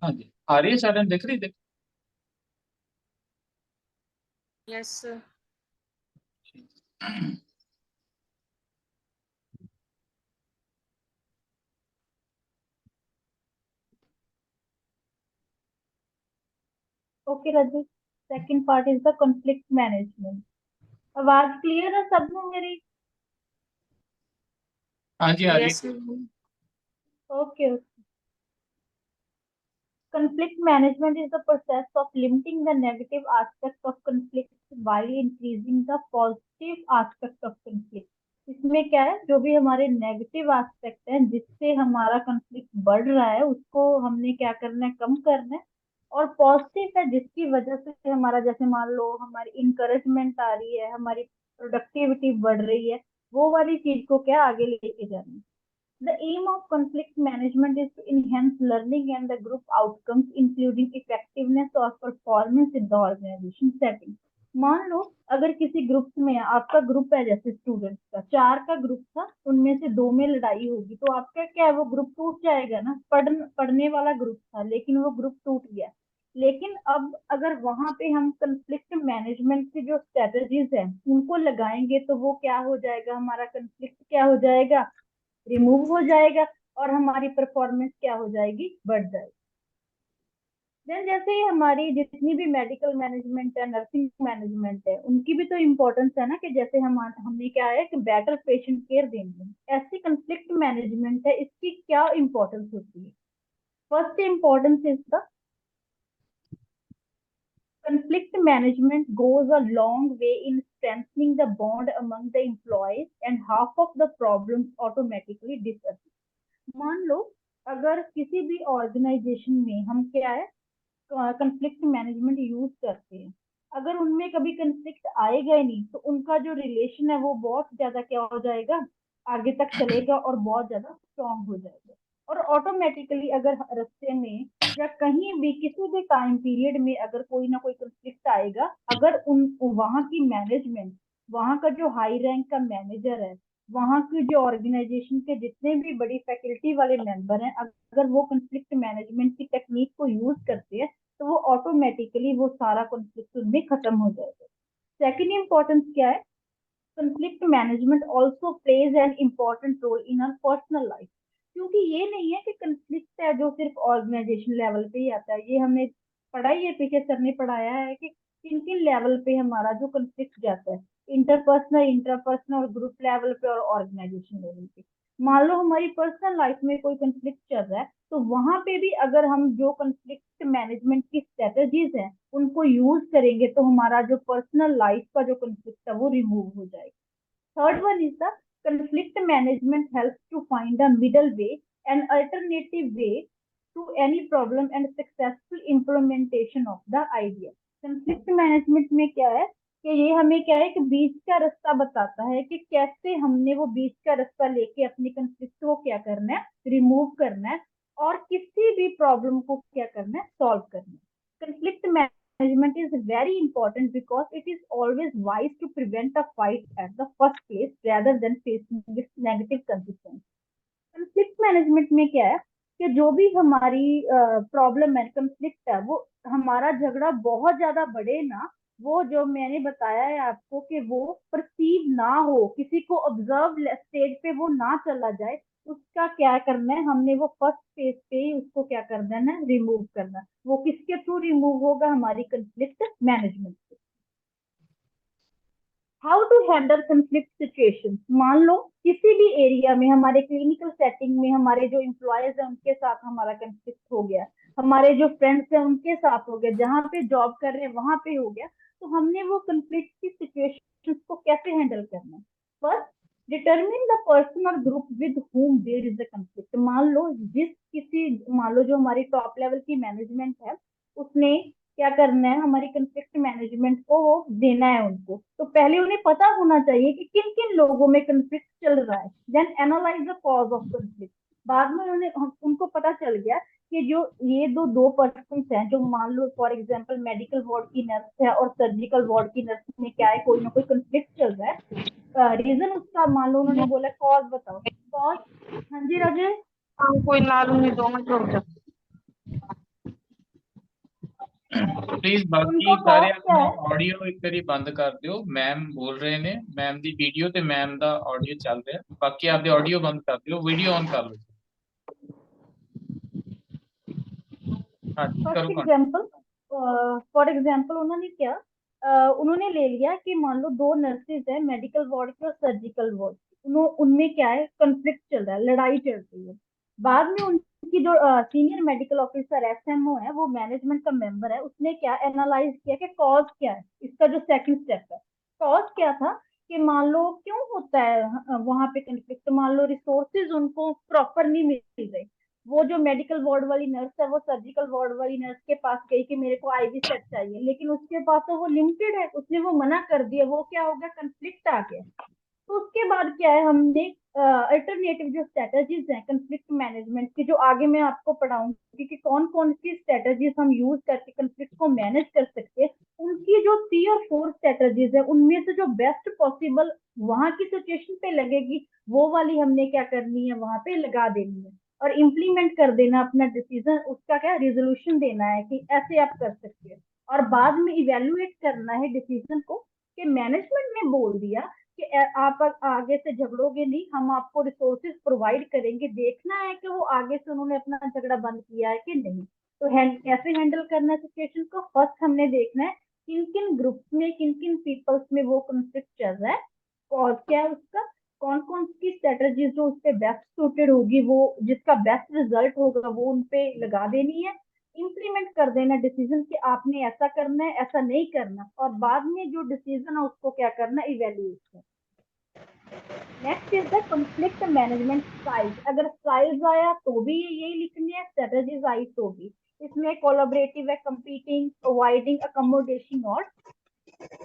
हाँ जी, आ रही है सायरन, देख रही देख। Yes. Okay Rajat, second part is the conflict management. आवाज क्लियर है सब में मेरी? हाँ जी, आ रही यस है। Okay. Conflict management is the process of limiting the negative aspects of conflict while increasing the positive aspect of conflict. इसमें क्या है, जो भी हमारे नेगेटिव एस्पेक्ट हैं जिससे हमारा कंफ्लिक्ट बढ़ रहा है उसको हमने क्या करना है, कम करना है। और पॉजिटिव है जिसकी वजह से हमारा, जैसे मान लो हमारी इंकरेजमेंट आ रही है, हमारी प्रोडक्टिविटी बढ़ रही है, वो वाली चीज को क्या आगे लेके जाना है। The aim of conflict management is to enhance learning and the group outcomes, including effectiveness or performance in the organization setting. मान लो अगर किसी ग्रुप में, आपका ग्रुप है जैसे स्टूडेंट्स का, चार का ग्रुप था, उनमें से दो में लड़ाई होगी तो आपका क्या है, वो ग्रुप टूट जाएगा ना। पढ़ने वाला ग्रुप था लेकिन वो ग्रुप टूट गया। लेकिन अब अगर वहां पे हम कंफ्लिक्ट मैनेजमेंट की जो स्ट्रेटजीज है उनको लगाएंगे तो वो क्या हो जाएगा, हमारा कंफ्लिक्ट क्या हो जाएगा, रिमूव हो जाएगा, और हमारी परफॉर्मेंस क्या हो जाएगी, बढ़ जाएगी। देन जैसे ही हमारी जितनी भी मेडिकल मैनेजमेंट है, नर्सिंग मैनेजमेंट है, उनकी भी तो इम्पोर्टेंस है ना, कि जैसे हमने क्या है कि बेटर पेशेंट केयर देंगे, ऐसी कंफ्लिक्ट मैनेजमेंट है, इसकी क्या इम्पोर्टेंस होती है। First importance is the conflict management goes a long way in strengthening the bond among the employees and half of the problems automatically disappear. मान लो अगर किसी भी ऑर्गेनाइजेशन में हम क्या है, कंफ्लिक्ट मैनेजमेंट यूज करते हैं, अगर उनमें कभी कंफ्लिक्ट आएगा ही नहीं तो उनका जो रिलेशन है वो बहुत ज्यादा क्या हो जाएगा, आगे तक चलेगा और बहुत ज्यादा स्ट्रांग हो जाएगा। और ऑटोमेटिकली अगर रास्ते में या कहीं भी किसी भी टाइम पीरियड में अगर कोई ना कोई कंफ्लिक्ट आएगा, अगर उन वहां की मैनेजमेंट, वहां का जो हाई रैंक का मैनेजर है, वहां की जो ऑर्गेनाइजेशन के जितने भी बड़ी फैकल्टी वाले मेंबर हैं, अगर वो कंफ्लिक्ट मैनेजमेंट की टेक्निक को यूज करते हैं तो वो ऑटोमेटिकली वो सारा कॉन्फ्लिक्ट उनमें खत्म हो जाएगा। सेकेंड इंपॉर्टेंस क्या है, conflict management also plays an important role in our personal life। क्योंकि ये नहीं है कि कंफ्लिक्ट है जो सिर्फ ऑर्गेनाइजेशन लेवल पे ही आता है, ये हमने पढ़ा ही है, पीछे सर ने पढ़ाया है कि किन किन लेवल पे हमारा जो कंफ्लिक्ट जाता है, इंटरपर्सनल, इंटरपर्सनल और ग्रुप लेवल पे और ऑर्गेनाइजेशन लेवल पे। मान लो हमारी पर्सनल लाइफ में कोई कंफ्लिक्ट चल रहा है तो वहां पे भी अगर हम जो कंफ्लिक्ट मैनेजमेंट की स्ट्रेटजीज हैं उनको यूज करेंगे तो हमारा जो पर्सनल लाइफ का जो कंफ्लिक्ट है वो रिमूव हो जाएगा। Third one is the conflict management helps to find a middle way, an alternative way to any problem and successful implementation of the idea। Conflict management में क्या है कि ये हमें क्या है कि बीच का रास्ता बताता है कि कैसे हमने वो बीच का रास्ता लेके अपनी कंफ्लिक्ट को क्या करना है, रिमूव करना है, और किसी भी प्रॉब्लम को क्या करना है, सॉल्व करना है। Conflict management is very important because it is always wise to prevent a fight at the first place rather than facing its negative consequences। Conflict management में क्या है कि जो भी हमारी प्रॉब्लम है, कंफ्लिक्ट है, वो हमारा झगड़ा बहुत ज्यादा बढ़े ना, वो जो मैंने बताया है आपको कि वो परसीव ना हो, किसी को ऑब्जर्व स्टेज पे वो ना चला जाए, उसका क्या करना है, हमने वो फर्स्ट फेज पे ही उसको क्या कर देना है, रिमूव करना। वो किसके थ्रू रिमूव होगा, हमारी कंफ्लिक्ट मैनेजमेंट से। How to handle conflict situation. मान लो किसी भी एरिया में, हमारे क्लिनिकल सेटिंग में हमारे जो एम्प्लॉयज हैं उनके साथ हमारा कंफ्लिक्ट हो गया, हमारे जो फ्रेंड्स हैं उनके साथ हो गया, जहाँ पे जॉब कर रहे हैं वहां पे हो गया, तो हमने वो कंफ्लिक्ट की सिचुएशन को कैसे हैंडल करना है। फर्स्ट, डिटरमिन द पर्सन और group with whom there is a conflict. मान लो जो हमारी टॉप लेवल की मैनेजमेंट है उसने क्या करना है, हमारी कंफ्लिक्ट मैनेजमेंट को वो देना है उनको, तो पहले उन्हें पता होना चाहिए कि किन किन लोगों में कंफ्लिक्ट चल रहा है। Then analyse the cause of conflict. बाद में उन्हें उनको पता चल गया कि जो ये दो दो पर्सन हैं, जो मान लो फॉर एग्जांपल मेडिकल वार्ड की नर्स है और सर्जिकल वार्ड की नर्स में क्या है, कोई ना कोई कंफ्लिक्ट चल रहा है। रीजन उसका, मान लो उन्होंने बोला कॉज बताओ, कॉज। हाँ जी राजेश। हाँ, कोई ना लूंगी, 2 मिनट रुक जा। प्लीज बाकी उनका सारे कॉस्ट क्या अपना है? ऑडियो एक बारी बंद कर दियो। मैम बोल रहे ने, मैम दी वीडियो ते मैम दा ऑडियो चल रहा है, बाकी आपदे ऑडियो बंद कर दियो, वीडियो ऑन कर लो। हाँ जी, फर्स्ट करो कौन। एग्जांपल, फॉर एग्जांपल उन्होंने क्या, उन्होंने ले लिया कि मान लो दो नर्सेज है मेडिकल वार्ड की और सर्जिकल वार्ड की, उनमें क्या है, कंफ्लिक्ट चल रहा है, लड़ाई चल रही है। बाद में उनकी जो सीनियर मेडिकल ऑफिसर एसएमओ है, वो मैनेजमेंट का मेंबर है, उसने क्या एनालाइज किया कि कॉज क्या है, इसका जो सेकंड स्टेप है, कॉज क्या था कि मान लो क्यों होता है वहां पे कंफ्लिक्ट, मान लो रिसोर्सेज उनको प्रॉपर नहीं मिल रहे। वो जो मेडिकल वार्ड वाली नर्स है वो सर्जिकल वार्ड वाली नर्स के पास गई कि मेरे को आईवी सेट चाहिए, लेकिन उसके पास तो वो लिमिटेड है, उसने वो मना कर दिया, वो क्या हो गया, कंफ्लिक्ट आ गया। तो उसके बाद क्या है, हमने अल्टरनेटिव जो स्ट्रेटजीज हैं कंफ्लिक्ट मैनेजमेंट की, जो आगे मैं आपको पढ़ाऊंगी कि कौन कौन सी स्ट्रेटजीज हम यूज करके कंफ्लिक्ट को मैनेज कर सकते हैं, उनकी जो 3 और 4 स्ट्रेटजीज है, उनमें से जो बेस्ट पॉसिबल वहां की सिचुएशन पे लगेगी, वो वाली हमने क्या करनी है, वहां पे लगा देनी है और इम्प्लीमेंट कर देना अपना डिसीजन, उसका क्या रिजोल्यूशन देना है कि ऐसे आप कर सकते हो। और बाद में इवेलुएट करना है डिसीजन को कि मैनेजमेंट ने बोल दिया कि आप आगे से झगड़ोगे नहीं, हम आपको रिसोर्सेज प्रोवाइड करेंगे, देखना है कि वो आगे से उन्होंने अपना झगड़ा बंद किया है कि नहीं। तो कैसे हैंडल करना है सिचुएशन को, फर्स्ट हमने देखना है किन किन ग्रुप्स में, किन किन पीपल्स में वो कंफ्लिक्ट चल रहा है, कॉज क्या है उसका, कौन कौन सी स्ट्रेटजीज जो उस पे बेस्ट सूटेड होगी, वो जिसका बेस्ट रिजल्ट होगा वो उन पे लगा देनी है, इम्प्लीमेंट कर देना डिसीजन कि आपने ऐसा करना है, ऐसा नहीं करना, और बाद में जो डिसीजन है उसको क्या करना, evaluate. Next is the conflict management styles, अगर स्टाइल्स आया तो भी यही लिखनी है, स्ट्रेटजीज आई तो भी। इसमें कोलैबोरेटिव है, कंपीटिंग, अवॉइडिंग, अकोमोडेशन और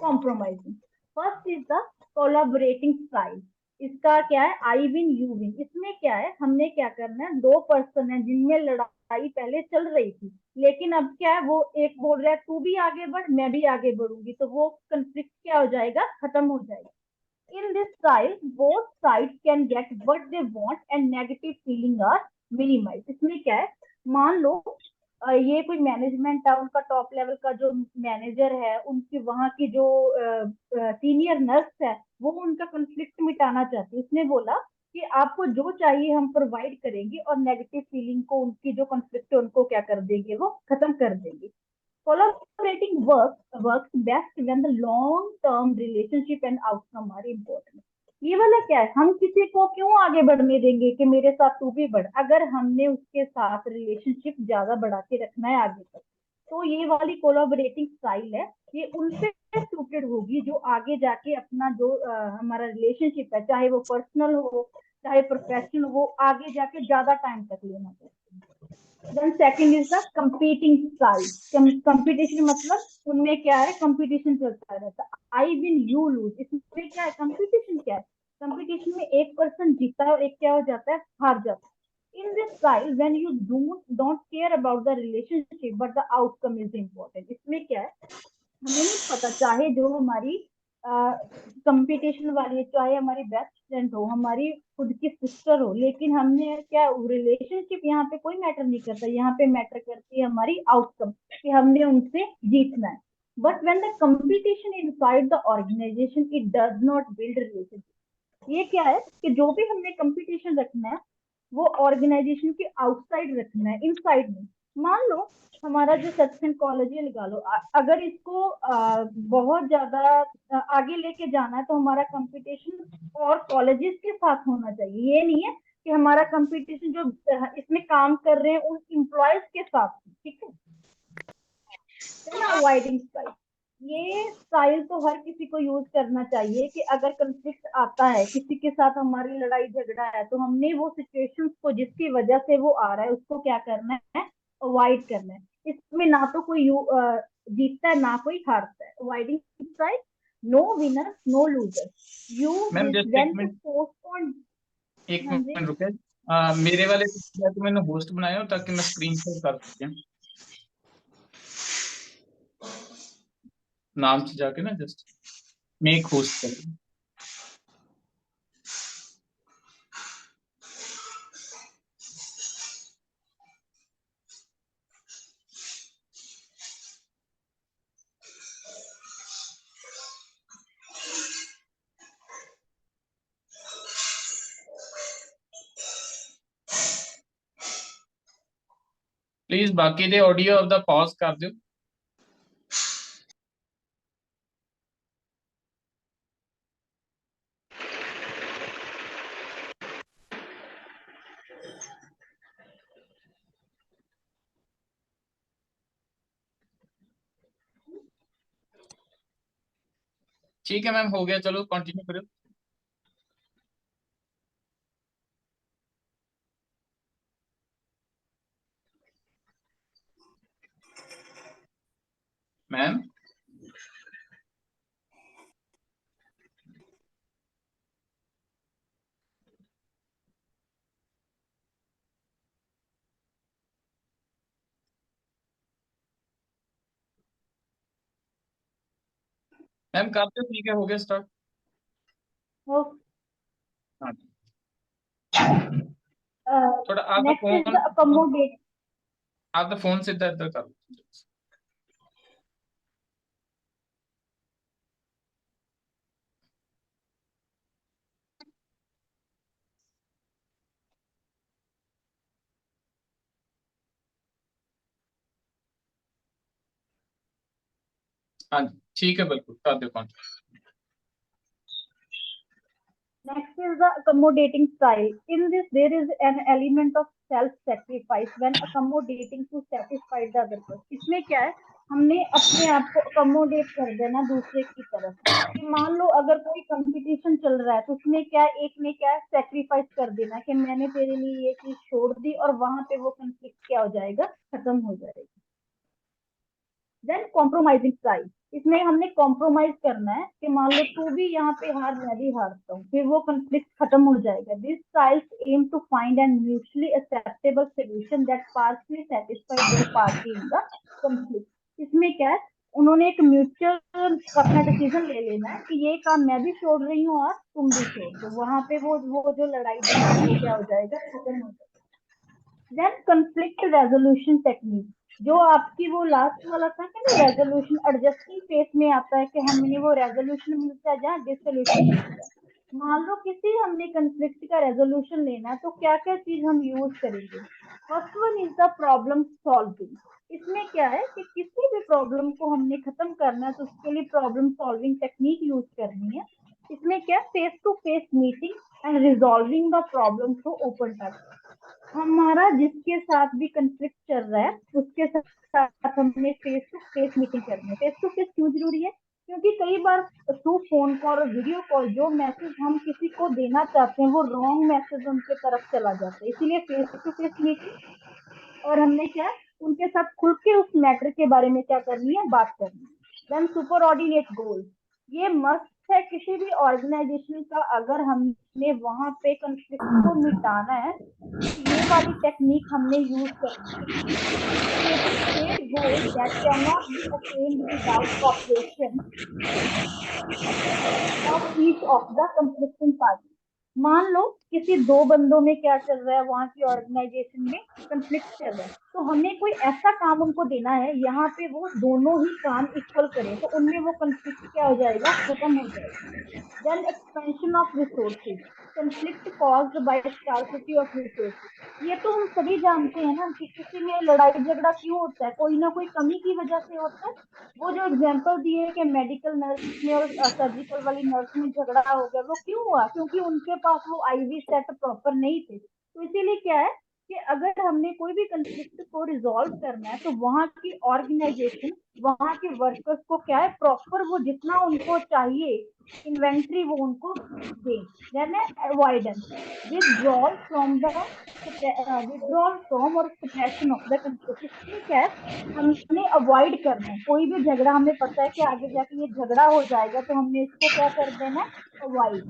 compromising. First is the collaborating style, इसका क्या है, आई विन यू विन। इसमें क्या है, हमने क्या करना है, दो पर्सन है जिनमें लड़ाई पहले चल रही थी, लेकिन अब क्या है, वो एक बोल रहा है तू भी आगे बढ़ मैं भी आगे बढ़ूंगी, तो वो कंफ्लिक्ट क्या हो जाएगा, खत्म हो जाएगा। In this style, both sides can get what they want and negative feeling are minimized. इसमें क्या है, मान लो ये कोई मैनेजमेंट है, उनका टॉप लेवल का जो मैनेजर है, उनकी वहां की जो सीनियर नर्स है, वो उनका कंफ्लिक्ट मिटाना चाहती है, उसने बोला कि आपको जो चाहिए हम प्रोवाइड करेंगे और नेगेटिव फीलिंग को, उनकी जो कंफ्लिक्ट है उनको क्या कर देंगे, वो खत्म कर देंगे। Collaborating works best when the long term relationship and outcome are important. ये वाला क्या है, हम किसी को क्यों आगे बढ़ने देंगे कि मेरे साथ तू भी बढ़, अगर हमने उसके साथ रिलेशनशिप ज्यादा बढ़ा के रखना है आगे तक, तो ये वाली कोलाबोरेटिंग स्टाइल है, ये उनसे सूटेड होगी जो आगे जाके अपना जो हमारा रिलेशनशिप है, चाहे वो पर्सनल हो चाहे प्रोफेशनल हो, आगे जाके ज्यादा टाइम तक लेना चाहिए। Then second is the competing style, competition मतलब उनमें क्या है, कंपटीशन चलता रहता है, आई विन यू लूज, इसमें क्या है, कंपटीशन क्या है, कंपटीशन में एक पर्सन जीता है और एक क्या हो जाता है, हार जाता है। In this style when you don't care about the relationship but the outcome is important, इसमें क्या है, हमें नहीं पता, चाहे जो हमारी कंपटीशन वाली है, चाहे हमारी बेस्ट फ्रेंड हो, हमारी खुद की सिस्टर हो, लेकिन हमने क्या, रिलेशनशिप यहाँ पे कोई मैटर नहीं करता, यहाँ पे मैटर करती है हमारी आउटकम कि हमने उनसे जीतना है। But when the competition inside the organisation it does not build relationship. ये क्या है कि जो भी हमने कंपटीशन रखना है वो ऑर्गेनाइजेशन के आउटसाइड रखना है, इनसाइड नहीं। मान लो हमारा जो सत्संग कॉलेज है लगा लो, अगर इसको बहुत ज्यादा आगे लेके जाना है तो हमारा कंपटीशन और कॉलेजेस के साथ होना चाहिए, ये नहीं है कि हमारा कंपटीशन जो इसमें काम कर रहे हैं उन इम्प्लॉयज के साथ, ठीक है ना। अवॉइडिंग स्टाइल, ये स्टाइल तो हर किसी को यूज करना चाहिए कि अगर कंफ्लिक्ट आता है, किसी के साथ हमारी लड़ाई झगड़ा है, तो हमने वो सिचुएशंस को जिसकी वजह से वो आ रहा है उसको क्या करना है, अवॉइड करना है। इसमें ना तो कोई जीतता है ना कोई हारता है। Avoiding style, no winner no loser, you ma'am just एक वेन टू मिनट, पोस्टपोन। एक हाँ जी, मिनट रुके। मेरे वाले तो मैंने होस्ट बनाया हो ताकि मैं स्क्रीन शेयर कर सकें, नाम से जाके ना जस्ट मेक होस्ट कर। प्लीज बाकी दे ऑडियो ऑफ द पॉज कर दो। ठीक है मैम, हो गया, चलो कंटिन्यू करो। मैम मैम कर दो, ठीक है, हो गया स्टार्ट। हाँ जी। थोड़ा आपका next is the phone, accommodate. आपका फोन सीधा इधर कर लो। हाँ जी, ठीक है, बिल्कुल कर दो continue. Next is the accommodating style. In this, there is an element of self-sacrifice when accommodating to satisfy the other person. इसमें क्या है, हमने अपने आप को accommodate कर देना दूसरे की तरफ। कि मान लो अगर कोई कंपटीशन चल रहा है तो उसमें क्या है, एक ने क्या सेक्रीफाइस कर देना कि मैंने तेरे लिए ये चीज छोड़ दी, और वहां पे वो कंफ्लिक्ट क्या हो जाएगा, खत्म हो जाएगा। देन कॉम्प्रोमाइजिंग स्टाइल, इसमें हमने कॉम्प्रोमाइज करना है कि मान लो तू भी यहाँ पे हार, मैं भी हारता हूँ, फिर वो कंफ्लिक्ट खत्म हो जाएगा। This styles aim to find an mutually acceptable solution that partially satisfy both party in the conflict. इसमें क्या है, उन्होंने एक म्यूचुअल अपना डिसीजन ले लेना है कि ये काम मैं भी छोड़ रही हूँ और तुम भी छोड़ दो, वहां पे वो जो लड़ाई झगड़ा वो क्या हो जाएगा, खत्म हो जाएगा। देन कंफ्लिक्ट रेजोल्यूशन टेक्निक, जो आपकी वो लास्ट वाला था कि ना रेजोल्यूशन एडजस्टिंग फेस में आता है कि हमने वो रेजोल्यूशन मिलता है जहाँ डिसोल्यूशन मिलता है। मान लो किसी हमने कंफ्लिक्ट का रेजोल्यूशन लेना है तो क्या क्या चीज हम यूज करेंगे। First one is the problem solving. इसमें क्या है कि किसी भी प्रॉब्लम को हमने खत्म करना है तो उसके लिए प्रॉब्लम सॉल्विंग टेक्निक यूज करनी है। इसमें क्या, face to face meeting and resolving the problem through open talk. हमारा जिसके साथ भी कंफ्लिक्ट चल रहा है उसके साथ हमने फेस टू फेस मीटिंग करनी है। फेस टू फेस क्यों जरूरी है, क्योंकि कई बार थ्रू फोन कॉल और वीडियो कॉल जो मैसेज हम किसी को देना चाहते हैं वो रॉन्ग मैसेज उनके तरफ चला जाता है, इसीलिए फेस टू फेस मीटिंग। और हमने क्या, उनके साथ खुल के उस मैटर के बारे में क्या करनी है, बात करनी है। देन सुपर ऑर्डिनेट गोल, ये मस्ट है किसी भी ऑर्गेनाइजेशन का। अगर हमने वहां पे कंफ्लिक्ट को मिटाना है तो ये वाली टेक्निक हमने यूज करनी है। Creating shared goal that can not be attend without cooperation of each of the conflicting party. मान लो किसी दो बंदों में क्या चल रहा है, वहां की ऑर्गेनाइजेशन में कंफ्लिक्ट चल रहा है, तो हमें कोई ऐसा काम उनको देना है यहाँ पे वो दोनों ही काम इक्वल करें, तो उनमें वो कंफ्लिक्ट क्या हो जाएगा, खत्म हो जाएगा। Then expansion of resources, conflict caused by scarcity of resources। ये तो हम सभी जानते हैं ना कि किसी में लड़ाई झगड़ा क्यों होता है, कोई ना कोई कमी की वजह से होता है। वो जो एग्जांपल दिए कि मेडिकल नर्स में और सर्जिकल वाली नर्स में झगड़ा हो गया, वो क्यों हुआ, क्योंकि उनके पास वो आईवी सेट प्रॉपर नहीं थे। तो इसीलिए क्या है कि अगर हमने कोई भी कंफ्लिक्ट को रिजॉल्व करना है तो वहां की ऑर्गेनाइजेशन, वहां के वर्कर्स को क्या है, प्रॉपर वो जितना उनको चाहिए इन्वेंट्री वो उनको दें। देन है avoidance, withdrawal from the withdrawal from और सप्रेशन ऑफ द कंफ्लिक्ट। इसमें क्या है, हमने अवॉइड करना है कोई भी झगड़ा, हमें पता है कि आगे जाके ये झगड़ा हो जाएगा तो हमने इसको क्या कर देना है, avoid.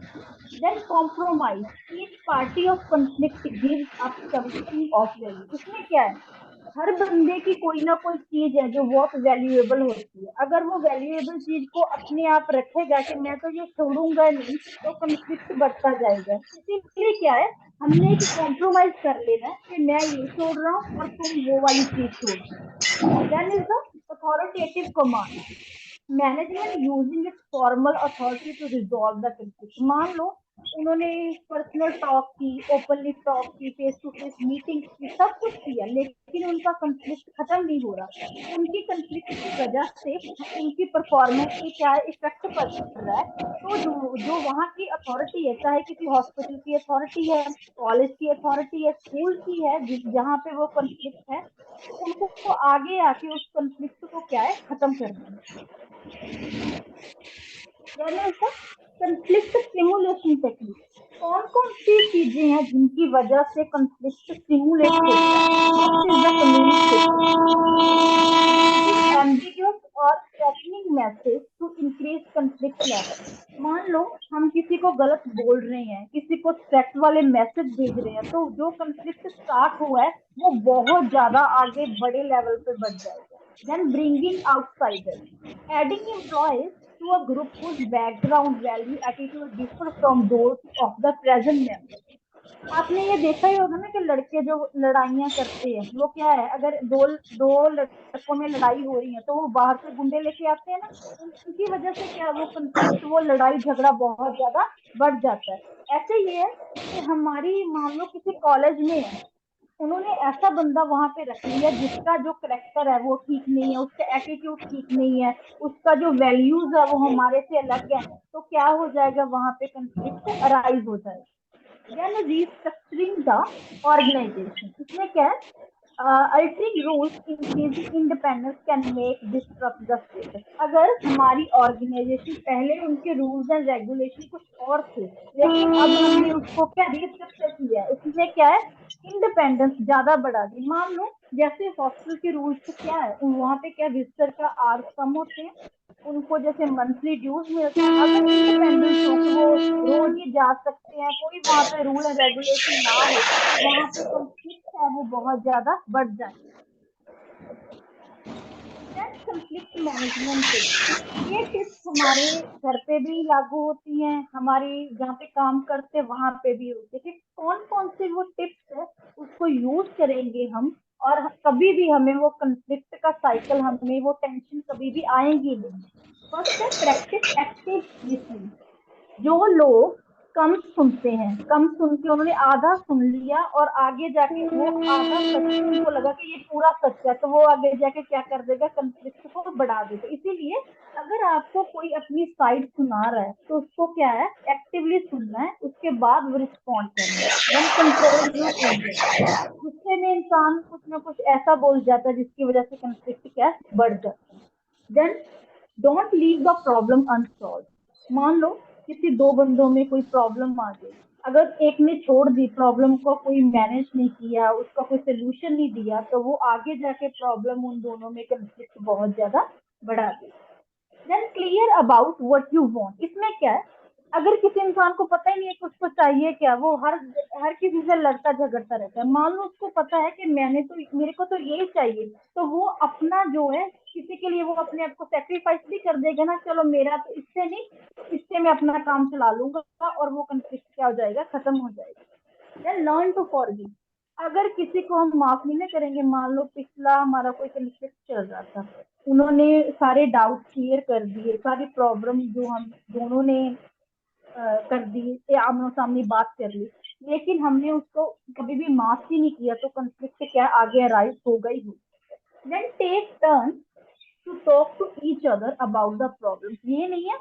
Then compromise, each party of conflict gives up something of value. इसमें क्या है, हर बंदे की कोई ना कोई चीज है जो बहुत वैल्यूएबल होती है। अगर वो वैल्यूएबल चीज को अपने आप रखेगा कि मैं तो ये छोड़ूंगा नहीं, तो कंफ्लिक्ट बढ़ता जाएगा। इसीलिए क्या है, हमने एक कॉम्प्रोमाइज कर लेना है कि मैं ये छोड़ रहा हूँ और तुम वो वाली चीज छोड़ दो। Then is the authoritative command, management using its formal authority to resolve the conflict. मान लो उन्होंने पर्सनल टॉक की, ओपनली टॉक की, फेस टू फेस मीटिंग की, सब कुछ किया, लेकिन उनका कंफ्लिक्ट खत्म नहीं हो रहा। उनकी कंफ्लिक्ट की वजह से उनकी परफॉर्मेंस पे क्या इफेक्ट पड़ रहा है। तो जो वहाँ की अथॉरिटी है, चाहे किसी हॉस्पिटल की अथॉरिटी है, कॉलेज की अथॉरिटी है, स्कूल की है, जहाँ पे वो कंफ्लिक्ट है, उनको आगे आके उस कंफ्लिक्ट को क्या है खत्म करना है। यानी उसका कंफ्लिक्ट स्टिमुलेशन टेक्निक। कौन कौन सी चीजें हैं जिनकी वजह से कंफ्लिक्ट स्टिमुलेट होता है? First is the communication, ambiguous और threatening message to increase conflict level. मान लो हम किसी को गलत बोल रहे हैं, किसी को थ्रेट वाले मैसेज भेज रहे हैं, तो जो कंफ्लिक्ट स्टार्ट हुआ है वो बहुत ज्यादा आगे बड़े लेवल पे बढ़ जाएगा। Then bringing outsiders, adding employees to a group whose background, value, attitude differ from those of the present members। आपने ये देखा ही होगा ना कि लड़के जो लड़ाइयाँ करते हैं वो क्या है, अगर दो दो लड़कों में लड़ाई हो रही है तो वो बाहर से गुंडे लेके आते हैं ना, उनकी वजह से क्या वो कंफ्लिक्ट, वो लड़ाई झगड़ा बहुत ज्यादा बढ़ जाता है। ऐसे ही है कि हमारी, मान लो किसी कॉलेज में है, उन्होंने ऐसा बंदा वहां पे रख लिया जिसका जो करेक्टर है वो ठीक नहीं है, उसका एटीट्यूड ठीक नहीं है, उसका जो वैल्यूज है वो हमारे से अलग है, तो क्या हो जाएगा, वहां पे कंफ्लिक्ट अराइज हो जाएगा। देन रीस्ट्रक्चरिंग द ऑर्गेनाइजेशन, इसमें क्या है, altering rules, increasing independence can make disrupt the status। अगर हमारी ऑर्गेनाइजेशन पहले उनके रूल्स एंड रेगुलेशन कुछ और थे, लेकिन अब हमने उसको क्या रिस्ट्रक्चर किया है, इसमें क्या है, इंडिपेंडेंस ज्यादा बढ़ा दी। मान लो जैसे हॉस्टल के रूल्स क्या है, वहां पे क्या विजिटर का आवर्स कम होते हैं, उनको जैसे मंथली ड्यूज मिलते हैं, अगर इंडिपेंडेंस हो कि वो रोज ही जा सकते हैं, कोई वहां पे रूल एंड रेगुलेशन ना हो, तो वहां पे कॉन्फ्लिक्ट है वो बहुत ज्यादा बढ़ जाएंगे। कंफ्लिक्ट मैनेजमेंट टिप्स, ये टिप्स हमारे घर पे भी लागू होती हैं, हमारी जहाँ पे काम करते हैं वहां पे भी होती है कि कौन कौन से वो टिप्स है उसको यूज करेंगे हम, और कभी भी हमें वो कंफ्लिक्ट का साइकिल, हमें वो टेंशन कभी भी आएंगी नहीं। फर्स्ट है प्रैक्टिस एक्टिव लिसनिंग। जो लोग कम सुनते हैं, कम सुन के उन्होंने आधा सुन लिया और आगे जाके वो आधा सच उनको लगा कि ये पूरा सच है, तो वो आगे जाके क्या कर देगा, कंफ्लिक्ट को बढ़ा देगा। इसीलिए अगर आपको कोई अपनी साइड सुना रहा है तो उसको क्या है, एक्टिवली सुनना है, उसके बाद वो रिस्पॉन्ड करना है। देन कंट्रोल योर एंगर, गुस्से में इंसान कुछ ना कुछ ऐसा बोल जाता है जिसकी वजह से कंफ्लिक्ट क्या बढ़ जाता है। Then don't leave the problem unsolved. मान लो किसी दो बंदों में कोई प्रॉब्लम आ गई, अगर एक ने छोड़ दी प्रॉब्लम को, कोई मैनेज नहीं किया, उसका कोई सोल्यूशन नहीं दिया, तो वो आगे जाके प्रॉब्लम उन दोनों में कंफ्लिक्ट बहुत ज्यादा बढ़ा देगी। Then clear about what you want, इसमें क्या है, अगर किसी इंसान को पता ही नहीं है कि उसको चाहिए क्या, वो हर हर किसी से लड़ता झगड़ता रहता है। मान लो उसको पता है कि मेरे को तो यही चाहिए, तो वो अपना जो है किसी के लिए वो अपने आप को सेक्रीफाइस भी कर देगा ना, चलो मेरा तो इससे नहीं, इससे मैं अपना काम चला लूंगा, और वो कंफ्लिक्ट क्या हो जाएगा, खत्म हो जाएगा। देन लर्न टू फॉरगिव, अगर किसी को हम माफ नहीं ना करेंगे, मान लो पिछला हमारा कोई कंफ्लिक्ट चल रहा था, उन्होंने सारे डाउट क्लियर कर दिए, सारी प्रॉब्लम जो हम दोनों ने कर दी, आमने सामने बात कर ली, लेकिन हमने उसको कभी भी माफ ही नहीं किया, तो कंफ्लिक्ट क्या आगे अराइज होगा ही होगा। Then take turn to talk to each other about the problem, ये नहीं है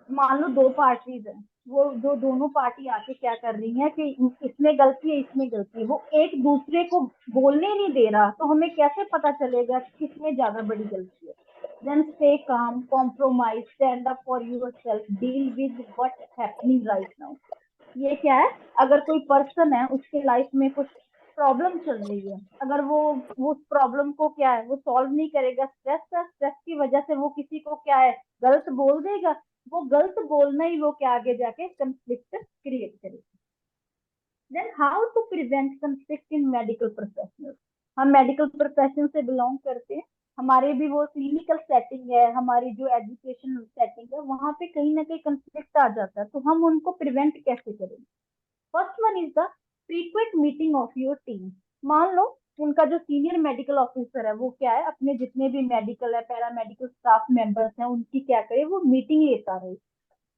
मान लो दो पार्टीज हैं, वो जो दोनों पार्टी आके क्या कर रही है कि इसमें गलती है, इसमें गलती है, वो एक दूसरे को बोलने नहीं दे रहा, तो हमें कैसे पता चलेगा किसमें ज्यादा बड़ी गलती है। Then stay calm, compromise, stand up for yourself, deal with what's happening right now. ये क्या है, अगर कोई पर्सन है उसके लाइफ में कुछ प्रॉब्लम चल रही है, अगर वो उस प्रॉब्लम को क्या है वो सॉल्व नहीं करेगा, स्ट्रेस है, स्ट्रेस की वजह से वो किसी को क्या है गलत बोल देगा, वो गलत बोलना ही वो क्या आगे जाके कंफ्लिक्ट क्रिएट करेगा। Then how to prevent conflict in medical professional, हम मेडिकल प्रोफेशन से बिलोंग करते हैं, हमारे भी वो क्लिनिकल सेटिंग है, हमारी जो एजुकेशन सेटिंग है, वहां पे कहीं ना कहीं कंफ्लिक्ट आ जाता है, तो हम उनको प्रिवेंट कैसे करेंगे। First one is the frequent meeting of your team. मान लो उनका जो सीनियर मेडिकल ऑफिसर है वो क्या है, अपने जितने भी मेडिकल है पैरामेडिकल स्टाफ मेंबर्स हैं उनकी क्या करे, वो मीटिंग लेता रहे,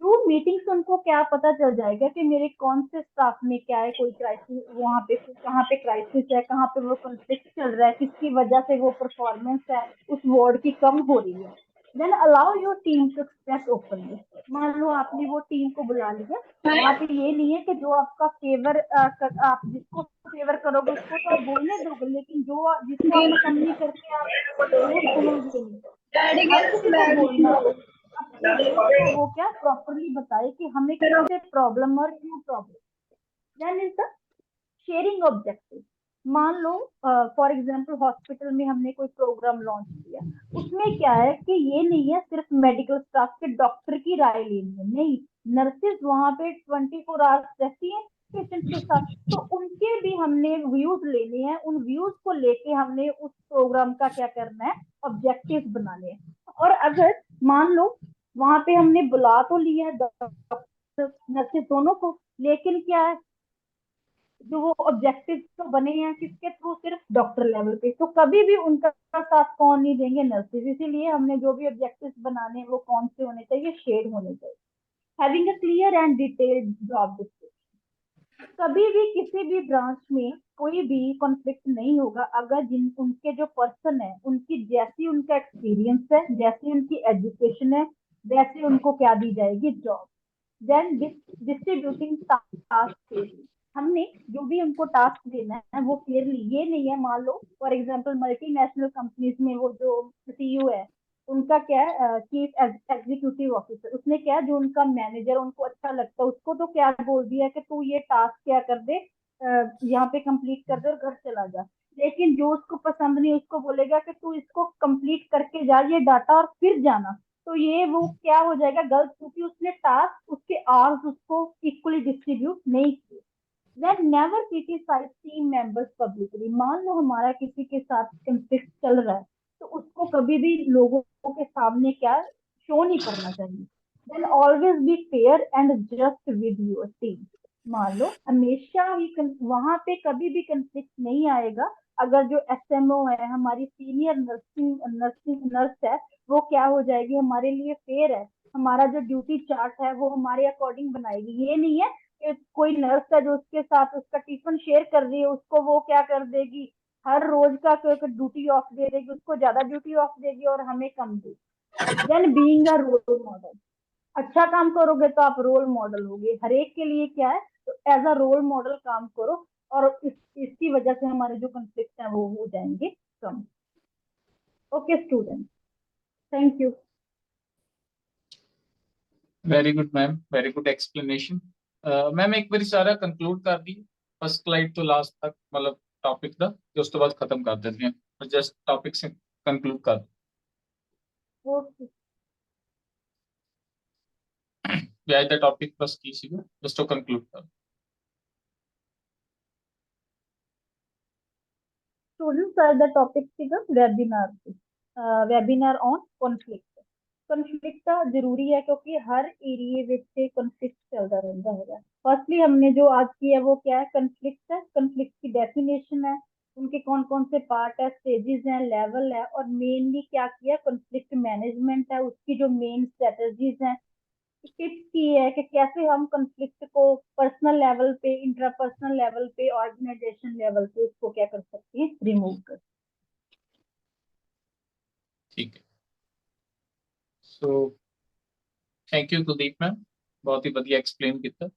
थ्रू मीटिंग्स उनको क्या पता चल जाएगा कि मेरे कौन से स्टाफ में क्या है, कोई क्राइसिस वहाँ पे, कहाँ पे क्राइसिस है, कहाँ पे वो कॉन्फ्लिक्ट चल रहा है, किसकी वजह से वो परफॉर्मेंस है उस वार्ड की कम हो रही है। Then allow your team to express openly. मान लो आपने वो टीम को बुला लिया, वहाँ पे ये नहीं है कि जो आपका फेवर आप जिसको फेवर करोगे उसको तो आप बोलने दोगे, लेकिन जो जिसको आप पसंद नहीं करते आप वो सुनोगे नहीं। हर किसी को बोलना है, अपनी ग्रुप को वो क्या प्रॉपरली बताए कि हमें किससे प्रॉब्लम और क्यों problem. Then is the sharing objective. मान लो फॉर एग्जांपल हॉस्पिटल में हमने कोई प्रोग्राम लॉन्च किया, उसमें क्या है कि ये नहीं है सिर्फ मेडिकल स्टाफ के डॉक्टर की राय लेनी है, नहीं, नर्सेज वहां पे 24 आवर्स रहती हैं पेशेंट के साथ, तो उनके भी हमने व्यूज लेने हैं, उन व्यूज को लेके हमने उस प्रोग्राम का क्या करना है, ऑब्जेक्टिव बनाने हैं। और अगर मान लो वहां पे हमने बुला तो लिया डॉक्टर नर्सेज दोनों को, लेकिन क्या है जो वो ऑब्जेक्टिव तो बने हैं किसके थ्रू, सिर्फ डॉक्टर लेवल पे, तो कभी भी उनका साथ कौन नहीं देंगे, नर्सेज। इसीलिए हमने जो भी ऑब्जेक्टिव बनाने हैं वो कौन से होने चाहिए, शेड होने चाहिए। Having a clear and detailed job description. कभी भी किसी भी ब्रांच में कोई भी कॉन्फ्लिक्ट नहीं होगा अगर जिन उनके जो पर्सन है उनकी जैसी उनका एक्सपीरियंस है, जैसी उनकी एजुकेशन है, वैसे उनको क्या दी जाएगी, जॉब। Then distributing task. हमने जो भी उनको टास्क देना है वो क्लियरली, ये नहीं है मान लो फॉर एग्जांपल मल्टीनेशनल कंपनीज में वो जो सीईओ है उनका क्या है, चीफ एग्जीक्यूटिव ऑफिसर, उसने क्या जो उनका मैनेजर उनको अच्छा लगता है उसको तो क्या बोल दिया कि तू ये टास्क क्या कर दे, यहाँ पे कंप्लीट कर दे और घर चला जा। लेकिन जो उसको पसंद नहीं उसको बोलेगा कि तू इसको कंप्लीट करके जा ये डाटा और फिर जाना, तो ये वो क्या हो जाएगा, गलत, क्योंकि उसने टास्क उसके आवर्स उसको इक्वली डिस्ट्रीब्यूट नहीं किए। Then never criticise team members publicly. मान लो हमारा किसी के साथ कंफ्लिक्ट चल रहा है तो उसको कभी भी लोगों के सामने क्या शो नहीं करना चाहिए। Then always be fair and just with your team. मान लो हमेशा ही वहां पे कभी भी कंफ्लिक्ट नहीं आएगा अगर जो एसएमओ है, हमारी सीनियर नर्सिंग नर्स है, वो क्या हो जाएगी, हमारे लिए फेयर है, हमारा जो ड्यूटी चार्ट है वो हमारे अकॉर्डिंग बनाएगी। ये नहीं है कि कोई नर्स है जो उसके साथ उसका टिफिन शेयर कर रही है उसको वो क्या कर देगी, हर रोज का ड्यूटी ऑफ दे देगी, उसको ज्यादा ड्यूटी ऑफ देगी और हमें कम देगी। Then being a role model. अच्छा काम करोगे तो आप रोल मॉडल होगे हर एक के लिए, क्या है, तो एज अ रोल मॉडल काम करो और इसकी वजह से हमारे जो कंफ्लिक्ट है वो हो जाएंगे कम। Okay student, thank you. Very good ma'am, very good explanation. Ma'am एक बार सारा कंक्लूड कर दी फर्स्ट स्लाइड तो लास्ट तक, मतलब टॉपिक ਦਾ ਤੇ ਉਸ ਤੋਂ ਬਾਅਦ ਖਤਮ ਕਰ ਦਿੰਦੇ ਹਾਂ, ਜਸਟ ਟੌਪਿਕ ਸੇ ਕੰਕਲੂਡ ਕਰ ओके ਦਿਓ ਅੱਜ ਦਾ ਟੌਪਿਕ ਬਸ ਕੀ ਸੀਗਾ, ਜਸਟ ਉਹ ਕੰਕਲੂਡ ਕਰ। स्टूडेंट्स आज द टॉपिक ਸੀਗਾ वेबिनार पे, वेबिनार ऑन कॉन्फ्लिक्ट। कॉन्फ्लिक्ट ਤਾਂ ਜ਼ਰੂਰੀ है क्योंकि हर एरिए ਵਿੱਚ कॉन्फ्लिक्ट चलता रहता है। फर्स्टली हमने जो आज किया वो क्या है, कॉन्फ्लिक्ट है, कॉन्फ्लिक्ट की डेफिनेशन है, उनके कौन कौन से पार्ट है, स्टेजेस हैं, लेवल है, और मेनली क्या किया, कॉन्फ्लिक्ट मैनेजमेंट है, उसकी जो मेन स्ट्रेटजीज हैं, टिप्स की है कि कैसे हम कॉन्फ्लिक्ट को पर्सनल लेवल पे, इंट्रापर्सनल लेवल पे, ऑर्गेनाइजेशन लेवल पे उसको क्या कर सकते हैं, रिमूव कर। ठीक है, so thank you Kuldeep ma'am, बहुत ही ਵਧੀਆ ਐਕਸਪਲੇਨ ਕੀਤਾ।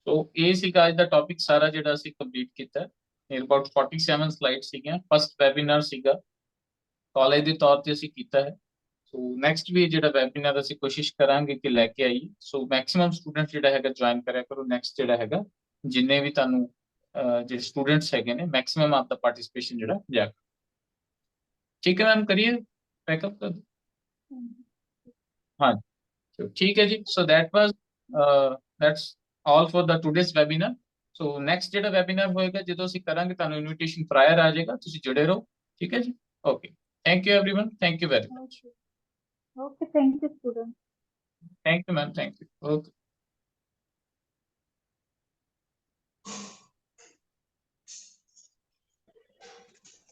ਸੋ ਇਹ ਸੀਗਾ ਅੱਜ ਦਾ ਟੌਪਿਕ ਸਾਰਾ ਜਿਹੜਾ ਅਸੀਂ ਕੰਪਲੀਟ ਕੀਤਾ। ਨੀਅਰ ਅਬਾਊਟ 47 ਸਲਾਈਡ ਸੀਗੀਆਂ, ਫਸਟ ਵੈਬਿਨਾਰ ਸੀਗਾ ਕਾਲਜ ਦੇ ਤੌਰ ਤੇ ਅਸੀਂ ਕੀਤਾ ਹੈ। ਸੋ ਨੈਕਸਟ ਵੀ ਜਿਹੜਾ ਵੈਬਿਨਾਰ ਅਸੀਂ ਕੋਸ਼ਿਸ਼ ਕਰਾਂਗੇ ਕਿ ਲੈ ਕੇ ਆਈਏ। ਸੋ ਮੈਕਸਿਮਮ ਸਟੂਡੈਂਟ ਜਿਹੜਾ ਹੈਗਾ ਜੁਆਇਨ ਕਰਿਆ ਕਰੋ। ਨੈਕਸਟ ਜਿਹੜਾ ਹੈਗਾ ਜਿੰਨੇ ਵੀ ਤੁਹਾਨੂੰ ਜਿਹੜੇ ਸਟੂਡੈਂਟਸ ਹੈਗੇ ਨੇ ਮੈਕਸਿਮਮ ਆਪਦਾ ਪਾਰਟਿਸਿਪੇਸ਼ਨ ਜਿਹੜਾ ਜਾ ਕਰੋ। ठीक है मैम, करिए पैकअप कर दो। हाँ, तो ठीक है जी। So that's all for the today's webinar. So next ਜਿਹੜਾ ਵੈਬਿਨਾਰ ਹੋਏਗਾ ਜਦੋਂ ਅਸੀਂ ਕਰਾਂਗੇ ਤੁਹਾਨੂੰ ਇਨਵੀਟੇਸ਼ਨ ਪ੍ਰਾਇਰ ਆ ਜਾਏਗਾ, ਤੁਸੀਂ ਜੁੜੇ ਰਹੋ। ਠੀਕ ਹੈ ਜੀ, okay, thank you everyone, thank you very much. Okay thank you student. Thank you ma'am, thank you, okay.